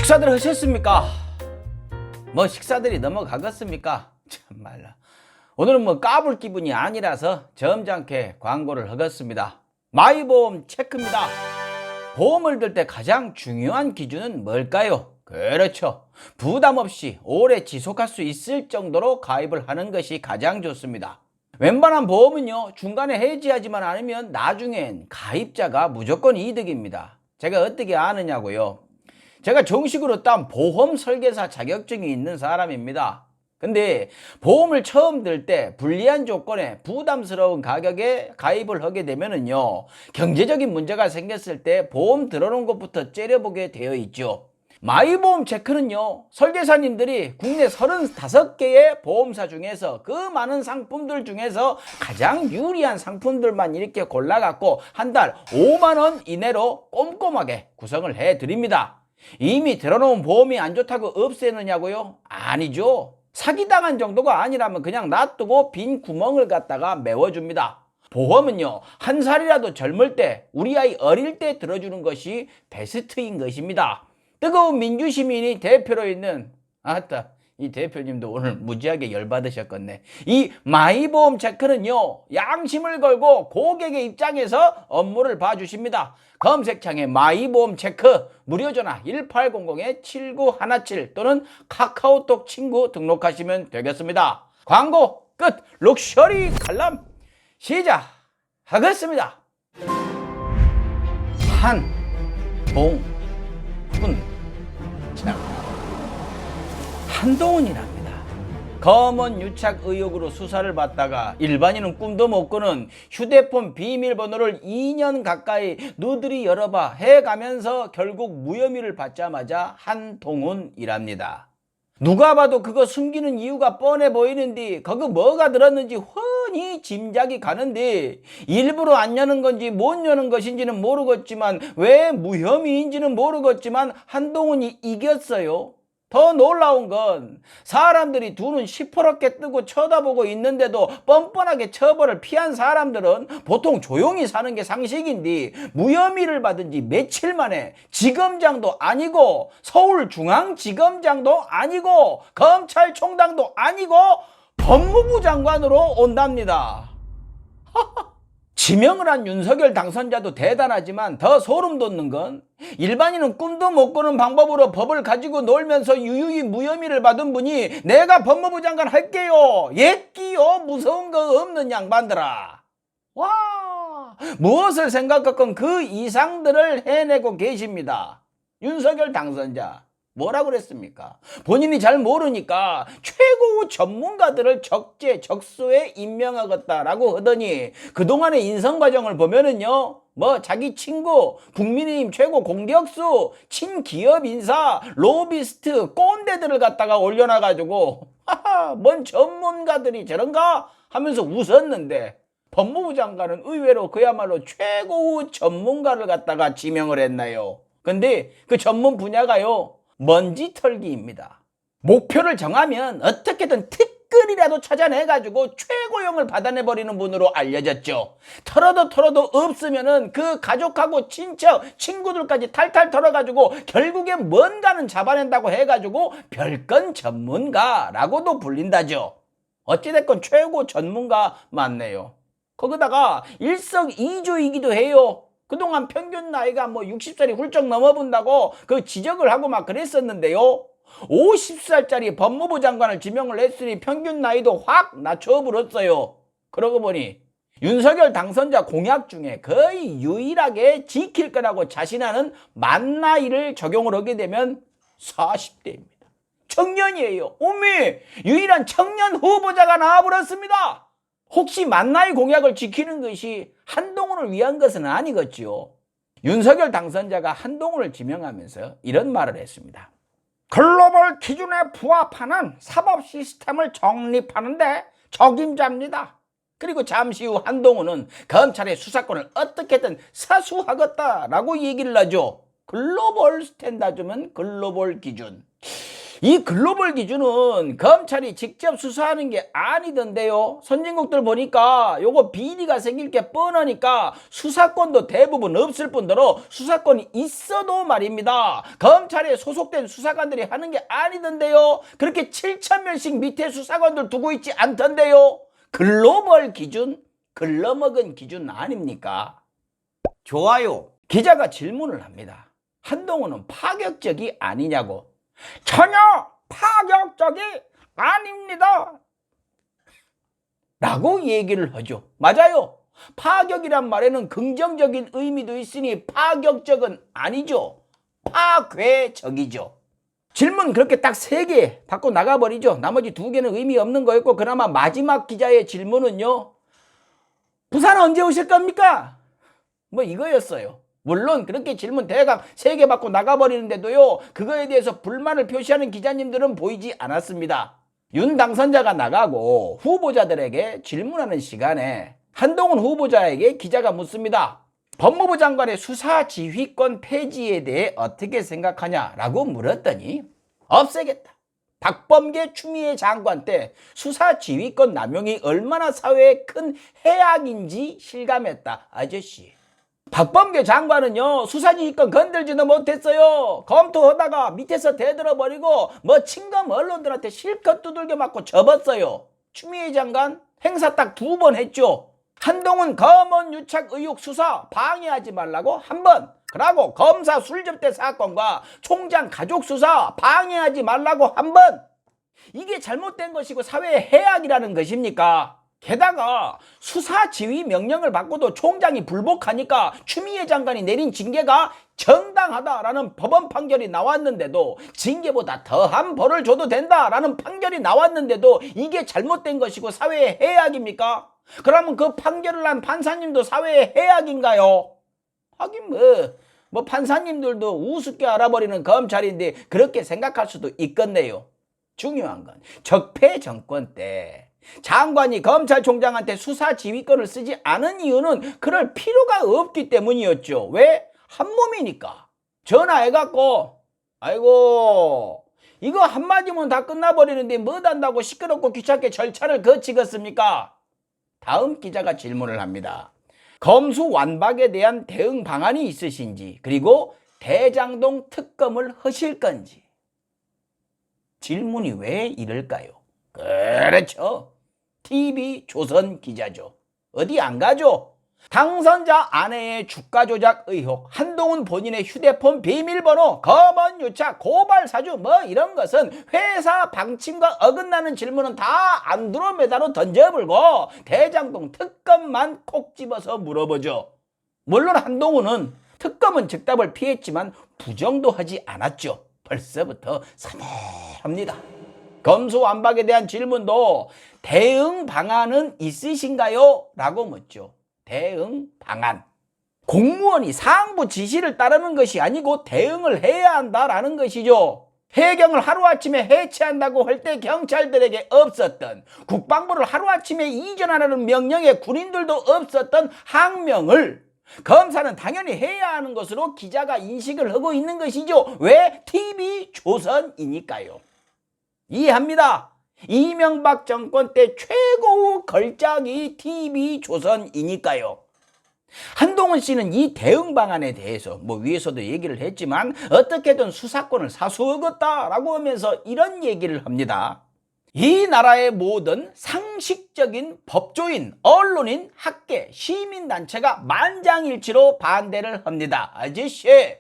식사들 하셨습니까? 뭐 식사들이 넘어가겠습니까? 참말라. 오늘은 뭐 까불 기분이 아니라서 점잖게 광고를 하겠습니다. 마이보험 체크입니다. 보험을 들 때 가장 중요한 기준은 뭘까요? 그렇죠. 부담 없이 오래 지속할 수 있을 정도로 가입을 하는 것이 가장 좋습니다. 웬만한 보험은요, 중간에 해지하지만 않으면 나중엔 가입자가 무조건 이득입니다. 제가 어떻게 아느냐고요? 제가 정식으로 딴 보험 설계사 자격증이 있는 사람입니다. 근데 보험을 처음 들 때 불리한 조건에 부담스러운 가격에 가입을 하게 되면은요, 경제적인 문제가 생겼을 때 보험 들어놓은 것부터 째려보게 되어 있죠. 마이보험 체크는요, 설계사님들이 국내 35개의 보험사 중에서 그 많은 상품들 중에서 가장 유리한 상품들만 이렇게 골라갖고 한 달 5만원 이내로 꼼꼼하게 구성을 해드립니다. 이미 들어놓은 보험이 안 좋다고 없애느냐고요? 아니죠. 사기당한 정도가 아니라면 그냥 놔두고 빈 구멍을 갖다가 메워줍니다. 보험은요, 한 살이라도 젊을 때, 우리 아이 어릴 때 들어주는 것이 베스트인 것입니다. 뜨거운 민주시민이 대표로 있는, 아따, 이 대표님도 오늘 무지하게 열받으셨겠네. 이 마이보험 체크는요, 양심을 걸고 고객의 입장에서 업무를 봐주십니다. 검색창에 마이보험 체크, 무료전화 1800-7917 또는 카카오톡 친구 등록하시면 되겠습니다. 광고 끝! 럭셔리 칼럼 시작하겠습니다. 한동훈이랍니다. 검언 유착 의혹으로 수사를 받다가 일반인은 꿈도 못 꾸는 휴대폰 비밀번호를 2년 가까이 누드리 열어봐 해가면서 결국 무혐의를 받자마자 한동훈이랍니다. 누가 봐도 그거 숨기는 이유가 뻔해 보이는데 거기 뭐가 들었는지 훤히 짐작이 가는데 일부러 안 여는 건지 못 여는 것인지는 모르겠지만 왜 무혐의인지는 모르겠지만 한동훈이 이겼어요. 더 놀라운 건 사람들이 두 눈 시퍼렇게 뜨고 쳐다보고 있는데도 뻔뻔하게 처벌을 피한 사람들은 보통 조용히 사는 게 상식인데 무혐의를 받은 지 며칠 만에 지검장도 아니고 서울중앙지검장도 아니고 검찰총장도 아니고 법무부 장관으로 온답니다. 지명을 한 윤석열 당선자도 대단하지만 더 소름 돋는 건 일반인은 꿈도 못 꾸는 방법으로 법을 가지고 놀면서 유유히 무혐의를 받은 분이 내가 법무부 장관 할게요, 예끼요, 무서운 거 없는 양반들아. 와, 무엇을 생각했건 그 이상들을 해내고 계십니다. 윤석열 당선자 뭐라 그랬습니까? 본인이 잘 모르니까 최고 전문가들을 적재적소에 임명하겠다라고 하더니 그동안의 인선 과정을 보면은요, 뭐 자기 친구, 국민의힘 최고 공격수, 친기업 인사, 로비스트, 꼰대들을 갖다가 올려놔가지고 뭔 전문가들이 저런가 하면서 웃었는데 법무부 장관은 의외로 그야말로 최고 전문가를 갖다가 지명을 했나요? 근데 그 전문 분야가요, 먼지 털기입니다. 목표를 정하면 어떻게든 티끌이라도 찾아내가지고 최고형을 받아내버리는 분으로 알려졌죠. 털어도 없으면은 그 가족하고 친척, 친구들까지 탈탈 털어가지고 결국엔 뭔가는 잡아낸다고 해가지고 별건 전문가라고도 불린다죠. 어찌됐건 최고 전문가 맞네요. 거기다가 일석이조이기도 해요. 그동안 평균 나이가 뭐 60살이 훌쩍 넘어본다고 그 지적을 하고 막 그랬었는데요. 50살짜리 법무부 장관을 지명을 했으니 평균 나이도 확 낮춰버렸어요. 그러고 보니 윤석열 당선자 공약 중에 거의 유일하게 지킬 거라고 자신하는 만 나이를 적용을 하게 되면 40대입니다. 청년이에요. 오메, 유일한 청년 후보자가 나와버렸습니다. 혹시 만나의 공약을 지키는 것이 한동훈을 위한 것은 아니겠지요. 윤석열 당선자가 한동훈을 지명하면서 이런 말을 했습니다. 글로벌 기준에 부합하는 사법 시스템을 정립하는데 적임자입니다. 그리고 잠시 후 한동훈은 검찰의 수사권을 어떻게든 사수하겠다라고 얘기를 하죠. 글로벌 스탠다드면 글로벌 기준. 이 글로벌 기준은 검찰이 직접 수사하는 게 아니던데요. 선진국들 보니까 요거 비리가 생길 게 뻔하니까 수사권도 대부분 없을 뿐더러 수사권이 있어도 말입니다. 검찰에 소속된 수사관들이 하는 게 아니던데요. 그렇게 7,000명씩 밑에 수사관들 두고 있지 않던데요. 글로벌 기준, 글러먹은 기준 아닙니까? 좋아요. 기자가 질문을 합니다. 한동훈은 파격적이 아니냐고. 전혀 파격적이 아닙니다 라고 얘기를 하죠. 맞아요. 파격이란 말에는 긍정적인 의미도 있으니 파격적은 아니죠. 파괴적이죠. 질문 그렇게 딱 3개 받고 나가버리죠. 나머지 2개는 의미 없는 거였고, 그나마 마지막 기자의 질문은요, 부산 언제 오실 겁니까? 뭐 이거였어요. 물론 그렇게 질문 대강 3개 받고 나가버리는데도요, 그거에 대해서 불만을 표시하는 기자님들은 보이지 않았습니다. 윤 당선자가 나가고 후보자들에게 질문하는 시간에 한동훈 후보자에게 기자가 묻습니다. 법무부 장관의 수사지휘권 폐지에 대해 어떻게 생각하냐라고 물었더니 없애겠다. 박범계 추미애 장관 때 수사지휘권 남용이 얼마나 사회에 큰 해악인지 실감했다. 아저씨. 박범계 장관은요, 수사지휘권 건들지도 못했어요. 검토하다가 밑에서 대들어버리고 뭐 친검 언론들한테 실컷 두들겨 맞고 접었어요. 추미애 장관 행사 딱 2번 했죠. 한동훈 검언 유착 의혹 수사 방해하지 말라고 1번, 그러고 검사 술접대 사건과 총장 가족 수사 방해하지 말라고 1번. 이게 잘못된 것이고 사회의 해악이라는 것입니까? 게다가 수사 지휘 명령을 받고도 총장이 불복하니까 추미애 장관이 내린 징계가 정당하다라는 법원 판결이 나왔는데도, 징계보다 더한 벌을 줘도 된다라는 판결이 나왔는데도 이게 잘못된 것이고 사회의 해악입니까? 그러면 그 판결을 한 판사님도 사회의 해악인가요? 하긴 뭐 판사님들도 우습게 알아버리는 검찰인데 그렇게 생각할 수도 있겠네요. 중요한 건 적폐 정권 때 장관이 검찰총장한테 수사지휘권을 쓰지 않은 이유는 그럴 필요가 없기 때문이었죠. 왜? 한 몸이니까. 전화해갖고 아이고 이거 한마디면 다 끝나버리는데 뭐 한다고 시끄럽고 귀찮게 절차를 거치겠습니까? 다음 기자가 질문을 합니다. 검수완박에 대한 대응 방안이 있으신지, 그리고 대장동 특검을 하실 건지. 질문이 왜 이럴까요? 그렇죠. TV 조선 기자죠. 어디 안 가죠? 당선자 아내의 주가 조작 의혹, 한동훈 본인의 휴대폰 비밀번호, 검언 유착, 고발 사주 뭐 이런 것은 회사 방침과 어긋나는 질문은 다 안드로메다로 던져불고 대장동 특검만 콕 집어서 물어보죠. 물론 한동훈은 특검은 즉답을 피했지만 부정도 하지 않았죠. 벌써부터 서늘합니다. 검수완박에 대한 질문도 대응 방안은 있으신가요? 라고 묻죠. 대응 방안. 공무원이 상부 지시를 따르는 것이 아니고 대응을 해야 한다라는 것이죠. 해경을 하루아침에 해체한다고 할 때 경찰들에게 없었던, 국방부를 하루아침에 이전하라는 명령에 군인들도 없었던 항명을 검사는 당연히 해야 하는 것으로 기자가 인식을 하고 있는 것이죠. 왜? TV조선이니까요. 이해합니다. 이명박 정권 때 최고의 걸작이 TV조선이니까요. 한동훈 씨는 이 대응 방안에 대해서 뭐 위에서도 얘기를 했지만 어떻게든 수사권을 사수하겠다라고 하면서 이런 얘기를 합니다. 이 나라의 모든 상식적인 법조인, 언론인, 학계, 시민단체가 만장일치로 반대를 합니다. 아저씨,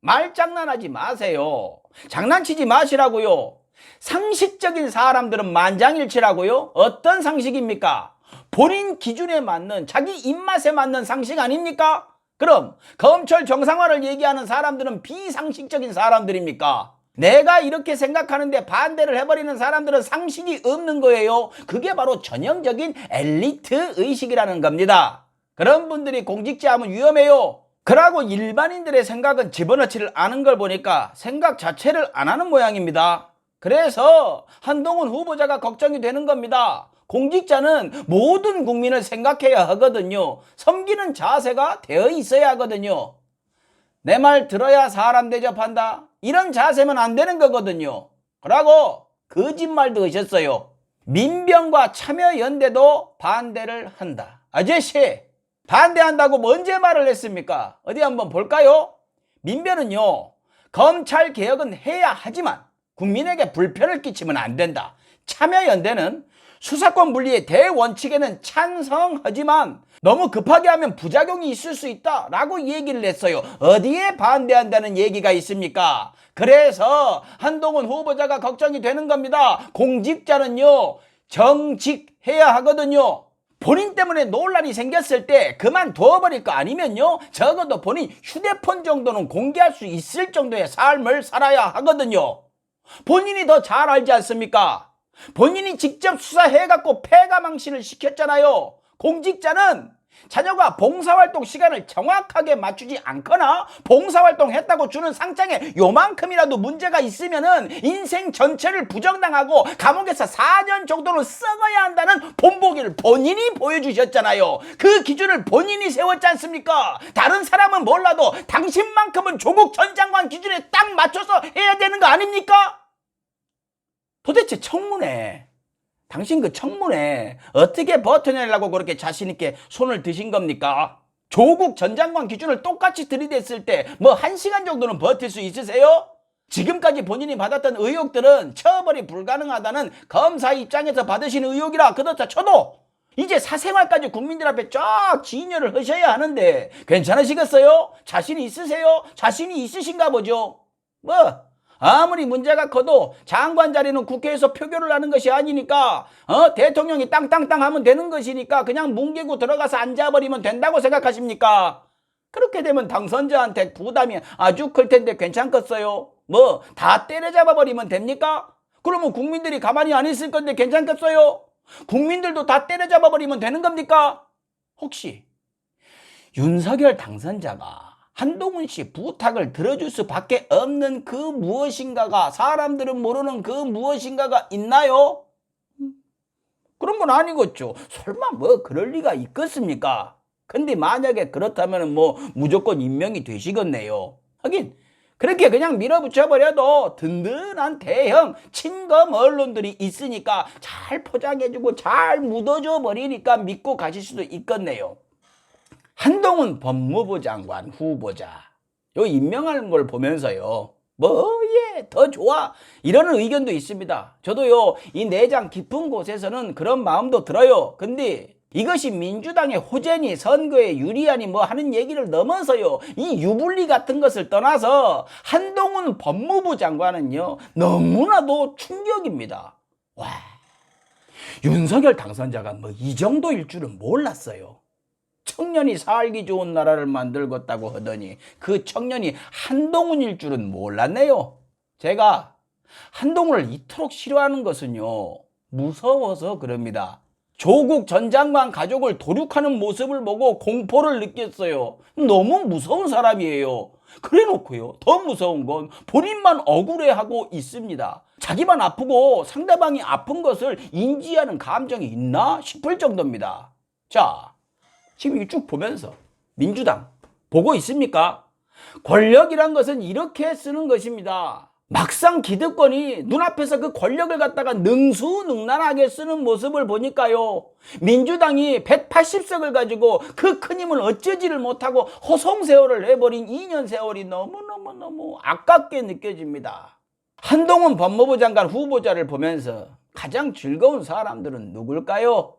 말장난하지 마세요. 장난치지 마시라고요. 상식적인 사람들은 만장일치라고요? 어떤 상식입니까? 본인 기준에 맞는, 자기 입맛에 맞는 상식 아닙니까? 그럼 검찰 정상화를 얘기하는 사람들은 비상식적인 사람들입니까? 내가 이렇게 생각하는데 반대를 해버리는 사람들은 상식이 없는 거예요. 그게 바로 전형적인 엘리트 의식이라는 겁니다. 그런 분들이 공직자 하면 위험해요. 그러고 일반인들의 생각은 집어넣지를 않은 걸 보니까 생각 자체를 안 하는 모양입니다. 그래서 한동훈 후보자가 걱정이 되는 겁니다. 공직자는 모든 국민을 생각해야 하거든요. 섬기는 자세가 되어 있어야 하거든요. 내 말 들어야 사람 대접한다, 이런 자세면 안 되는 거거든요. 라고 거짓말도 하셨어요. 민병과 참여연대도 반대를 한다. 아저씨, 반대한다고 언제 말을 했습니까? 어디 한번 볼까요? 민변은요, 검찰개혁은 해야 하지만 국민에게 불편을 끼치면 안 된다. 참여연대는 수사권 분리의 대원칙에는 찬성하지만 너무 급하게 하면 부작용이 있을 수 있다 라고 얘기를 했어요. 어디에 반대한다는 얘기가 있습니까? 그래서 한동훈 후보자가 걱정이 되는 겁니다. 공직자는요, 정직해야 하거든요. 본인 때문에 논란이 생겼을 때 그만둬버릴 거 아니면요, 적어도 본인 휴대폰 정도는 공개할 수 있을 정도의 삶을 살아야 하거든요. 본인이 더 잘 알지 않습니까? 본인이 직접 수사해갖고 폐가망신을 시켰잖아요. 공직자는 자녀가 봉사활동 시간을 정확하게 맞추지 않거나 봉사활동 했다고 주는 상장에 요만큼이라도 문제가 있으면은 인생 전체를 부정당하고 감옥에서 4년 정도는 썩어야 한다는 본보기를 본인이 보여주셨잖아요. 그 기준을 본인이 세웠지 않습니까? 다른 사람은 몰라도 당신만큼은 조국 전 장관 기준에 딱 맞춰서 해야 되는 거 아닙니까? 도대체 청문회, 당신 그 청문회 어떻게 버텨내려고 그렇게 자신있게 손을 드신 겁니까? 조국 전 장관 기준을 똑같이 들이댔을 때 뭐 1시간 정도는 버틸 수 있으세요? 지금까지 본인이 받았던 의혹들은 처벌이 불가능하다는 검사 입장에서 받으신 의혹이라 그렇다 쳐도 이제 사생활까지 국민들 앞에 쫙 진열을 하셔야 하는데 괜찮으시겠어요? 자신이 있으세요? 자신이 있으신가 보죠? 뭐 아무리 문제가 커도 장관 자리는 국회에서 표결을 하는 것이 아니니까 대통령이 땅땅땅 하면 되는 것이니까 그냥 뭉개고 들어가서 앉아버리면 된다고 생각하십니까? 그렇게 되면 당선자한테 부담이 아주 클 텐데 괜찮겠어요? 뭐 다 때려잡아 버리면 됩니까? 그러면 국민들이 가만히 안 있을 건데 괜찮겠어요? 국민들도 다 때려잡아 버리면 되는 겁니까? 혹시 윤석열 당선자가 한동훈 씨 부탁을 들어줄 수밖에 없는 그 무엇인가가, 사람들은 모르는 그 무엇인가가 있나요? 그런 건 아니겠죠. 설마 뭐 그럴 리가 있겠습니까? 근데 만약에 그렇다면 뭐 무조건 임명이 되시겠네요. 하긴 그렇게 그냥 밀어붙여버려도 든든한 대형 친검 언론들이 있으니까 잘 포장해주고 잘 묻어줘 버리니까 믿고 가실 수도 있겠네요. 한동훈 법무부 장관 후보자 요 임명하는 걸 보면서요, 더 좋아 이러는 의견도 있습니다. 저도요, 이 내장 깊은 곳에서는 그런 마음도 들어요. 근데 이것이 민주당의 호재니 선거에 유리하니 뭐 하는 얘기를 넘어서요, 이 유불리 같은 것을 떠나서 한동훈 법무부 장관은요 너무나도 충격입니다. 와, 윤석열 당선자가 뭐 이 정도일 줄은 몰랐어요. 청년이 살기 좋은 나라를 만들겠다고 하더니 그 청년이 한동훈일 줄은 몰랐네요. 제가 한동훈을 이토록 싫어하는 것은요, 무서워서 그럽니다. 조국 전 장관 가족을 도륙하는 모습을 보고 공포를 느꼈어요. 너무 무서운 사람이에요. 그래 놓고요, 더 무서운 건 본인만 억울해하고 있습니다. 자기만 아프고 상대방이 아픈 것을 인지하는 감정이 있나 싶을 정도입니다. 자, 지금 이 쭉 보면서 민주당 보고 있습니까? 권력이란 것은 이렇게 쓰는 것입니다. 막상 기득권이 눈앞에서 그 권력을 갖다가 능수능란하게 쓰는 모습을 보니까요, 민주당이 180석을 가지고 그 큰 힘을 어쩌지를 못하고 허송세월을 해버린 2년 세월이 너무너무 아깝게 느껴집니다. 한동훈 법무부 장관 후보자를 보면서 가장 즐거운 사람들은 누굴까요?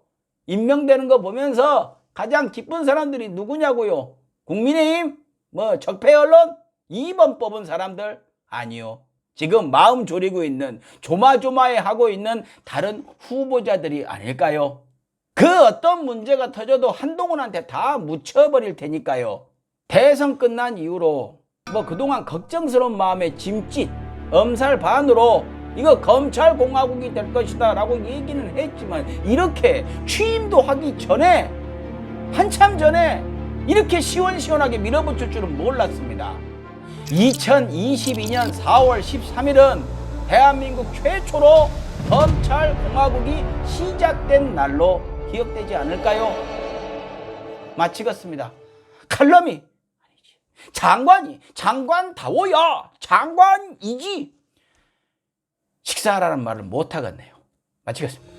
임명되는 거 보면서 가장 기쁜 사람들이 누구냐고요? 국민의힘? 뭐 적폐 언론? 2번 뽑은 사람들? 아니요. 지금 마음 졸이고 있는, 조마조마해 하고 있는 다른 후보자들이 아닐까요? 그 어떤 문제가 터져도 한동훈한테 다 묻혀버릴 테니까요. 대선 끝난 이후로 뭐 그동안 걱정스러운 마음에 짐짓, 엄살 반으로 이거 검찰공화국이 될 것이다 라고 얘기는 했지만, 이렇게 취임도 하기 전에, 한참 전에 이렇게 시원시원하게 밀어붙일 줄은 몰랐습니다. 2022년 4월 13일은 대한민국 최초로 검찰공화국이 시작된 날로 기억되지 않을까요? 마치겠습니다. 칼럼이 아니지, 장관다워야 장관이지. 식사하라는 말을 못 하겠네요. 마치겠습니다.